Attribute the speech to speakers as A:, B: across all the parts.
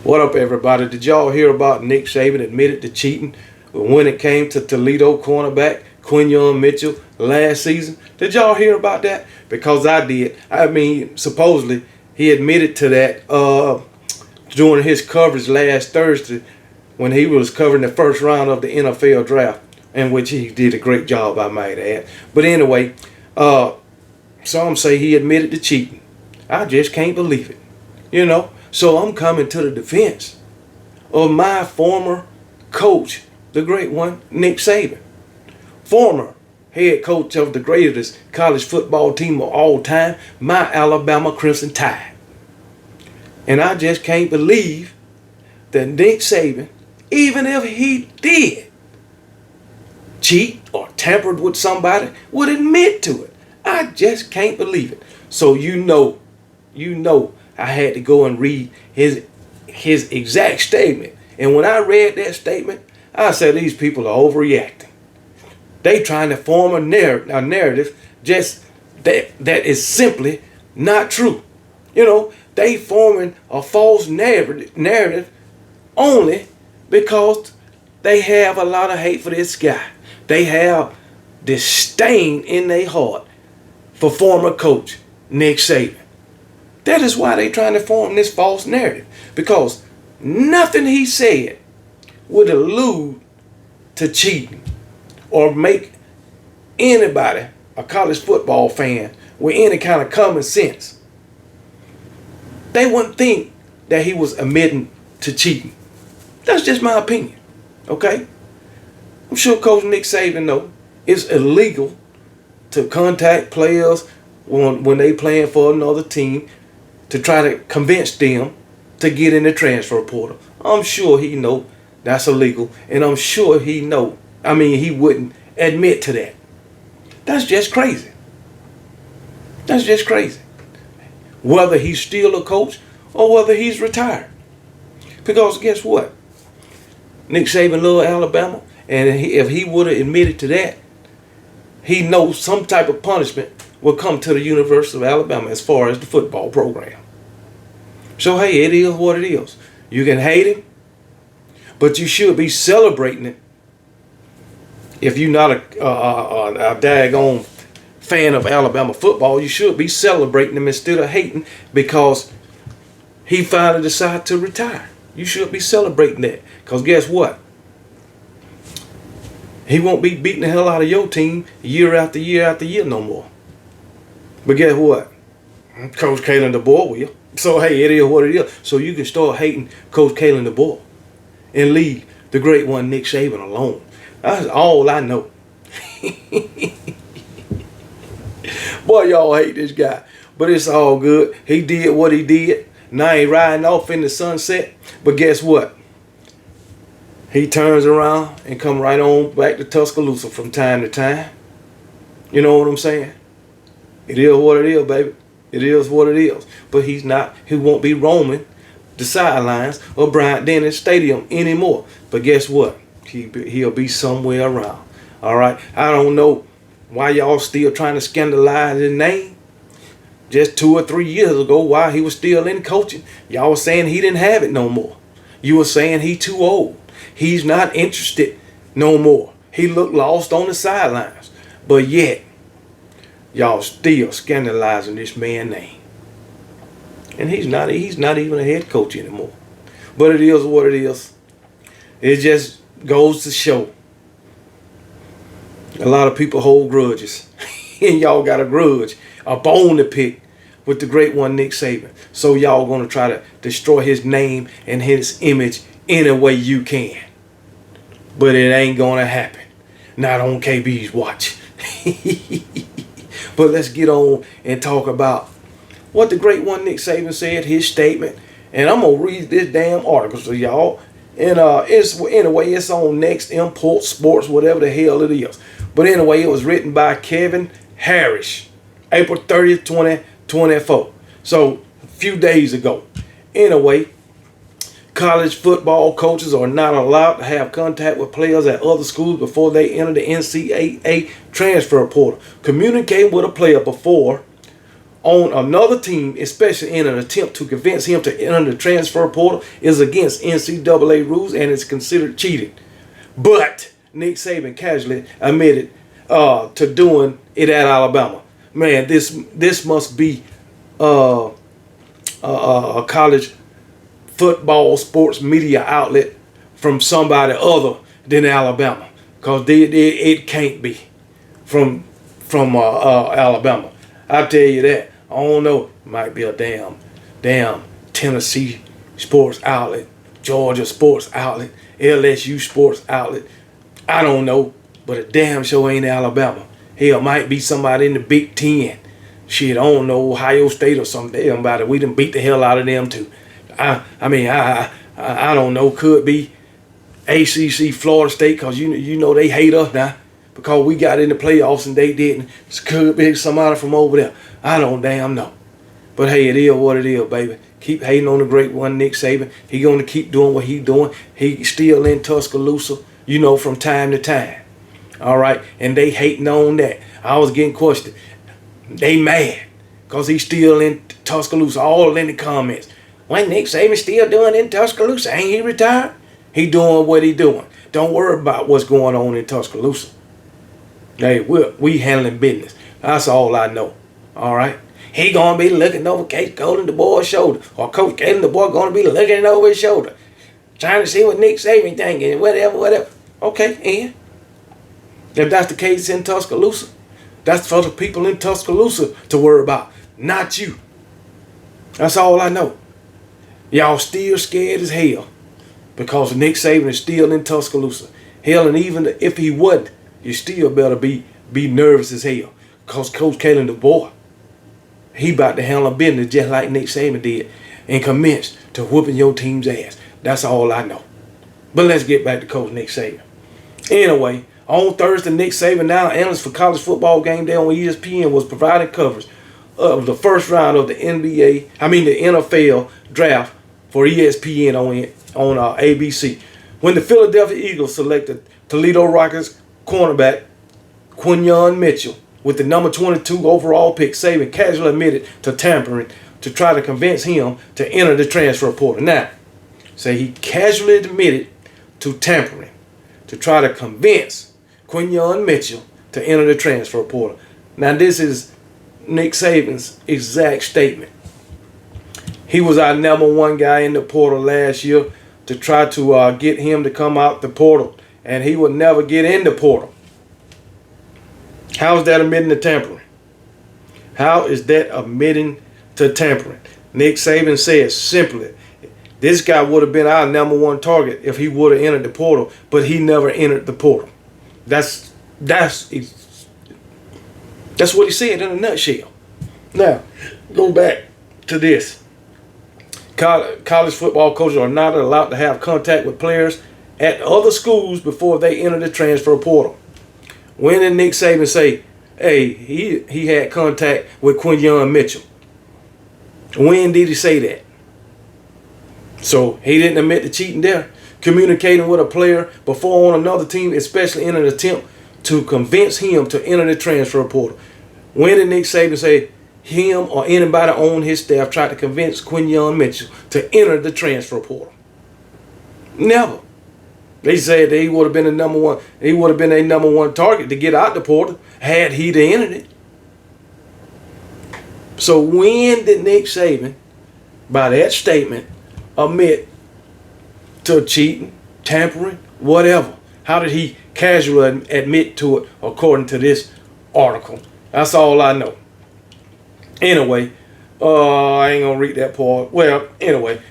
A: What up, everybody? Did y'all hear about Nick Saban admitted to cheating when it came to Toledo cornerback Quinyon Mitchell last season? Did y'all hear about that? Because I did. I mean, supposedly he admitted to that during his coverage last Thursday when he was covering the first round of the NFL draft, in which he did a great job, I might add. But anyway, some say he admitted to cheating. I just can't believe it. You know? So I'm coming to the defense of my former coach, the great one, Nick Saban. Former head coach of the greatest college football team of all time, my Alabama Crimson Tide. And I just can't believe that Nick Saban, even if he did cheat or tampered with somebody, would admit to it. I just can't believe it. So you know, I had to go and read his exact statement. And when I read that statement, I said these people are overreacting. They trying to form a narrative just that is simply not true. You know, they forming a false narrative only because they have a lot of hate for this guy. They have disdain in their heart for former coach Nick Saban. That is why they trying to form this false narrative. Because nothing he said would allude to cheating or make anybody, a college football fan, with any kind of common sense, they wouldn't think that he was admitting to cheating. That's just my opinion. Okay? I'm sure Coach Nick Saban knows it's illegal to contact players when they playing for another team to try to convince them to get in the transfer portal. I'm sure he know that's illegal, and I'm sure he wouldn't admit to that. That's just crazy. That's just crazy. Whether he's still a coach or whether he's retired. Because guess what? Nick Saban loved Alabama, and if he would have admitted to that, he knows some type of punishment will come to the University of Alabama as far as the football program. So hey, it is what it is. You can hate him, but you should be celebrating it. If you're not a daggone fan of Alabama football, you should be celebrating him instead of hating because he finally decided to retire. You should be celebrating that. Because guess what? He won't be beating the hell out of your team year after year after year no more. But guess what? Coach Kalen DeBoer will. So hey, it is what it is. So you can start hating Coach Kalen DeBoer and leave the great one Nick Saban alone. That's all I know. Boy, y'all hate this guy. But it's all good. He did what he did. Now he riding off in the sunset. But guess what? He turns around and come right on back to Tuscaloosa from time to time. You know what I'm saying? It is what it is, baby. It is what it is. But he won't be roaming the sidelines of Bryant-Denny Stadium anymore. But guess what? He'll be somewhere around. All right? I don't know why y'all still trying to scandalize his name. Just 2 or 3 years ago, while he was still in coaching, y'all was saying he didn't have it no more. You were saying he too old. He's not interested no more. He looked lost on the sidelines. But yet, y'all still scandalizing this man's name. And he's not even a head coach anymore. But it is what it is. It just goes to show. A lot of people hold grudges. And y'all got a grudge, a bone to pick with the great one Nick Saban. So y'all gonna try to destroy his name and his image any way you can. But it ain't gonna happen. Not on KB's watch. But let's get on and talk about what the great one Nick Saban said, his statement. And I'm going to read this damn article to y'all. And it's on Next Import Sports, whatever the hell it is. But anyway, it was written by Kevin Harris, April 30th, 2024. So, a few days ago. Anyway, college football coaches are not allowed to have contact with players at other schools before they enter the NCAA transfer portal. Communicating with a player before on another team, especially in an attempt to convince him to enter the transfer portal, is against NCAA rules and is considered cheating. But Nick Saban casually admitted to doing it at Alabama. Man, this must be a college football sports media outlet from somebody other than Alabama, because it can't be from Alabama. I tell you that. I don't know. Might be a damn Tennessee sports outlet, Georgia sports outlet, LSU sports outlet. I don't know, but a damn sure ain't Alabama. Hell, might be somebody in the Big Ten. Shit, I don't know, Ohio State or something. Damn about it. We done beat the hell out of them too. I don't know. Could be ACC, Florida State, because you know they hate us now because we got in the playoffs and they didn't. It could be somebody from over there. I don't damn know. But hey, it is what it is, baby. Keep hating on the great one, Nick Saban. He going to keep doing what he doing. He still in Tuscaloosa, from time to time. All right? And they hating on that. I was getting questioned. They mad because he's still in Tuscaloosa. All in the comments. When Nick Saban still doing in Tuscaloosa? Ain't he retired? He doing what he doing. Don't worry about what's going on in Tuscaloosa. Hey, we handling business. That's all I know. All right? He going to be looking over Coach DeBoer's shoulder. Or Coach DeBoer going to be looking over his shoulder. Trying to see what Nick Saban thinking. Whatever. Okay, and if that's the case in Tuscaloosa, that's for the people in Tuscaloosa to worry about. Not you. That's all I know. Y'all still scared as hell because Nick Saban is still in Tuscaloosa. Hell, and even if he wasn't, you still better be nervous as hell because Coach DeBoer, he about to handle business just like Nick Saban did and commenced to whooping your team's ass. That's all I know. But let's get back to Coach Nick Saban. Anyway, on Thursday, Nick Saban, now analyst for College Football Game Day on ESPN, was providing coverage of the first round of the NFL draft for ESPN on ABC. When the Philadelphia Eagles selected Toledo Rockets cornerback Quinyon Mitchell with the number 22 overall pick, Saban casually admitted to tampering to try to convince him to enter the transfer portal. Now, say he casually admitted to tampering to try to convince Quinyon Mitchell to enter the transfer portal. Now, this is Nick Saban's exact statement. He was our number one guy in the portal last year to try to get him to come out the portal, and he would never get in the portal. How is that admitting to tampering? How is that admitting to tampering? Nick Saban says simply, this guy would have been our number one target if he would have entered the portal, but he never entered the portal. That's what he said in a nutshell. Now, go back to this. College football coaches are not allowed to have contact with players at other schools before they enter the transfer portal. When did Nick Saban say, hey, he had contact with Quinyon Mitchell? When did he say that? So he didn't admit to cheating there. Communicating with a player before on another team, especially in an attempt to convince him to enter the transfer portal. When did Nick Saban say him or anybody on his staff tried to convince Quinyon Mitchell to enter the transfer portal? Never. They said that he would have been a number one target to get out the portal had he entered it. So when did Nick Saban, by that statement, admit to cheating, tampering, whatever? How did he casually admit to it according to this article? That's all I know. Anyway, I ain't gonna read that part. Well, anyway,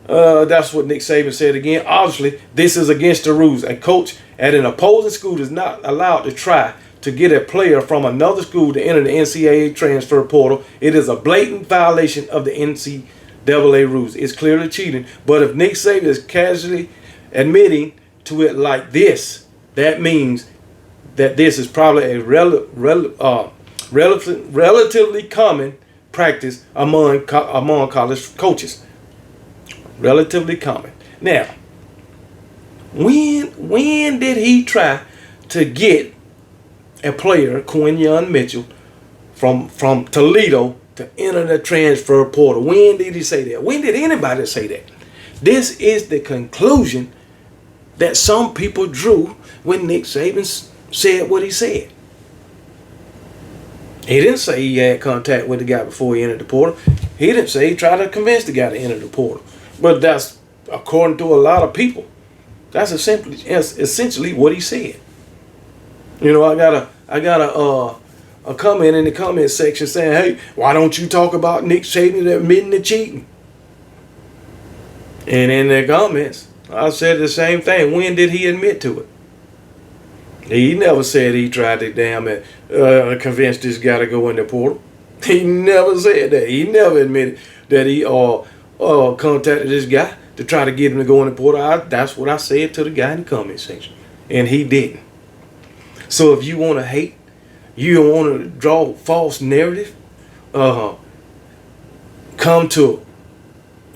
A: that's what Nick Saban said again. Obviously, this is against the rules. A coach at an opposing school is not allowed to try to get a player from another school to enter the NCAA transfer portal. It is a blatant violation of the NCAA rules. It's clearly cheating. But if Nick Saban is casually admitting to it like this, that means that this is probably a relatively common practice among college coaches. Relatively common. Now, when did he try to get a player, Quinyon Mitchell, from Toledo to enter the transfer portal. When did he say that? When did anybody say that? This is the conclusion that some people drew when Nick Saban said what he said. He didn't say he had contact with the guy before he entered the portal. He didn't say he tried to convince the guy to enter the portal. But that's, according to a lot of people, that's essentially what he said. You know, I got a comment in the comment section saying, hey, why don't you talk about Nick Saban admitting to cheating? And in the comments, I said the same thing. When did he admit to it? He never said he tried to convince this guy to go in the portal. He never said that. He never admitted that he contacted this guy to try to get him to go in the portal. That's what I said to the guy in the comment section. And he didn't. So if you want to hate, you don't want to draw false narrative, come to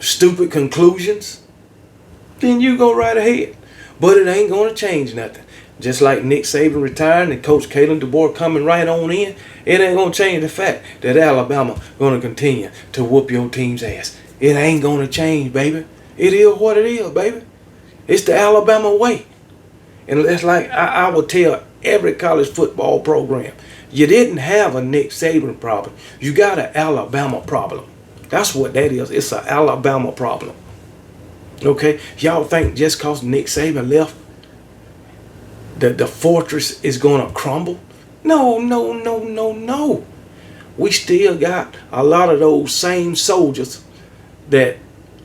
A: stupid conclusions, then you go right ahead. But it ain't going to change nothing. Just like Nick Saban retiring and Coach Saban and DeBoer coming right on in, it ain't going to change the fact that Alabama going to continue to whoop your team's ass. It ain't going to change, baby. It is what it is, baby. It's the Alabama way. And it's like I would tell every college football program, you didn't have a Nick Saban problem. You got an Alabama problem. That's what that is. It's an Alabama problem. Okay? Y'all think just because Nick Saban left, the fortress is going to crumble? No, no, no, no, no. We still got a lot of those same soldiers that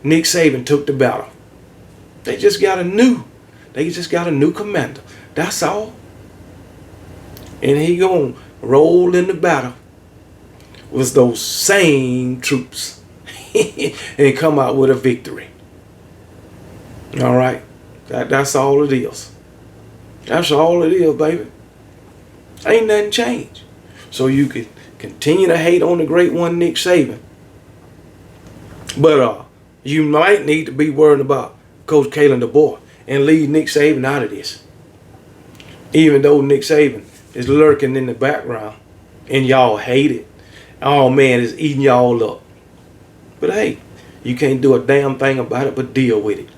A: Nick Saban took to battle. They just got a new commander. That's all. And he gonna roll in the battle with those same troops and come out with a victory. All right? That's all it is. That's all it is, baby. Ain't nothing changed. So you can continue to hate on the great one, Nick Saban. But you might need to be worried about Coach Saban DeBoer and leave Nick Saban out of this. Even though Nick Saban is lurking in the background and y'all hate it. Oh man, it's eating y'all up. But hey, you can't do a damn thing about it but deal with it.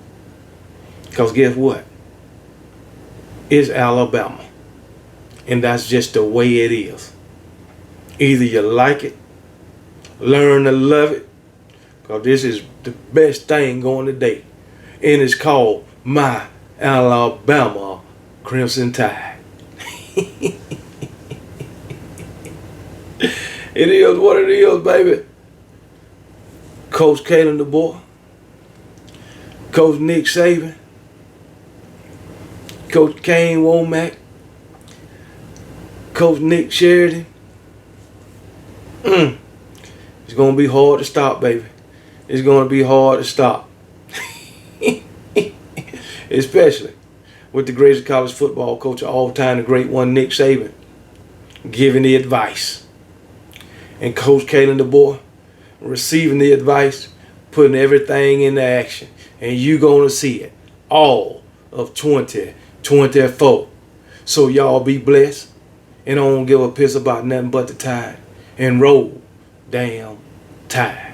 A: Because guess what? It's Alabama. And that's just the way it is. Either you like it, learn to love it, because this is the best thing going today. And it's called My Alabama Crimson Tide. It is what it is, baby. Coach Saban DeBoer, Coach Nick Saban, Coach Kane Womack, Coach Nick Sheridan. It's going to be hard to stop, baby. It's going to be hard to stop. Especially with the greatest college football coach of all time, the great one, Nick Saban, giving the advice. And Coach Saban DeBoer receiving the advice, putting everything into action. And you're going to see it all of 2024. So y'all be blessed. And don't give a piss about nothing but the Tide. And roll damn Tide.